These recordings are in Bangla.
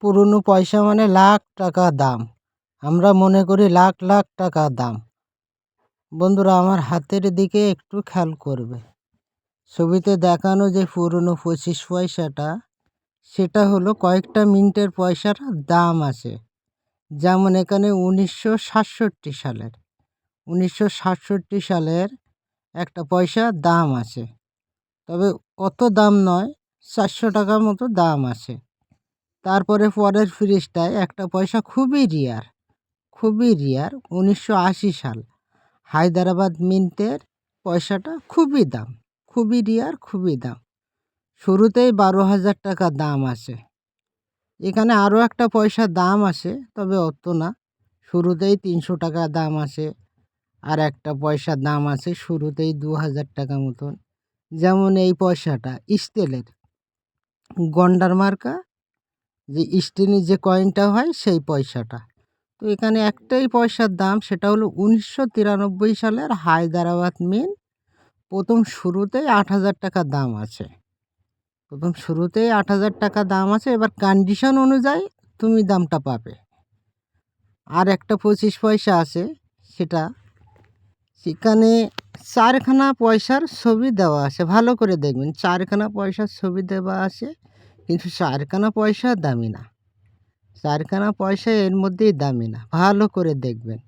পুরনো পয়সা মানে লাখ টাকা দাম। আমরা মনে করি লাখ লাখ টাকা দাম। বন্ধুরা, আমার হাতের দিকে একটু খেয়াল করবে। ছবিতে দেখানো যে পুরনো 25 পয়সাটা, সেটা হলো কয়েকটা মিনিটের পয়সার দাম আছে। যেমন এখানে 1967 সালের 1967 সালের একটা পয়সার দাম আছে। তবে অত দাম নয়, 400 টাকার মতো দাম আছে। তারপরে পরের পৃষ্ঠায় একটা পয়সা খুবই রিয়ার 1980 সাল হায়দ্রাবাদ মিন্টের পয়সাটা খুবই রিয়ার, খুবই দাম। শুরুতেই 12,000 টাকা দাম আছে। এখানে আরও একটা পয়সার দাম আছে, তবে অত না। শুরুতেই 300 টাকা দাম আছে। আর একটা পয়সার দাম আছে শুরুতেই 2,000 টাকা মতন। যেমন এই পয়সাটা স্টিলের, গন্ডার মার্কা যে স্টিলের যে কয়েনটা হয় সেই পয়সাটা। তো এখানে একটাই পয়সার দাম, সেটা হলো 1993 সালের হায়দ্রাবাদ মিন্ট। প্রথম শুরুতেই 8,000 টাকা দাম আছে। এবার কন্ডিশন অনুযায়ী তুমি দামটা পাবে। আর একটা 25 পয়সা আছে, সেখানে 4খানা পয়সার ছবি দেওয়া আছে। ভালো করে দেখবেন, 4খানা পয়সার ছবি দেওয়া আছে, কিন্তু 4খানা পয়সা দামি না। 4খানা পয়সা এর মধ্যেই দামি না। ভালো করে দেখবেন,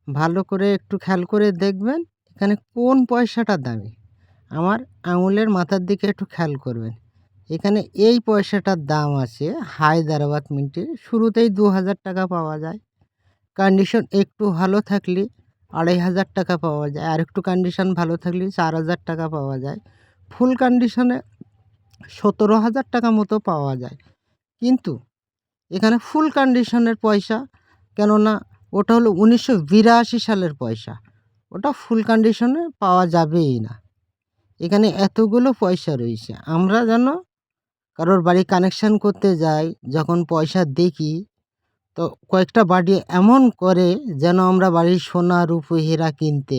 ভালো করে একটু খেয়াল করে দেখবেন এখানে কোন পয়সাটা দামি। আমার আঙুলের মাথার দিকে একটু খেয়াল করবেন। এখানে এই পয়সাটার দাম আছে হায়দ্রাবাদ মিন্টে। শুরুতেই 2,000 টাকা পাওয়া যায়। কন্ডিশন একটু ভালো থাকলে 2,500 টাকা পাওয়া যায়। আর একটু কন্ডিশন ভালো থাকলে 4,000 টাকা পাওয়া যায়। ফুল কন্ডিশনে 17,000 টাকা মতো পাওয়া যায়। কিন্তু এখানে ফুল কন্ডিশনের পয়সা, কেননা ওটা হলো 1982 সালের পয়সা, ওটা ফুল কন্ডিশনে পাওয়া যাবেই না। এখানে এতগুলো পয়সা রয়েছে। আমরা যেন কারোর বাড়ি কানেকশান করতে যাই, যখন পয়সা দেখি তো কয়েকটা বাড়ি এমন করে যেন আমরা বাড়ির সোনা রূপো হীরা কিনতে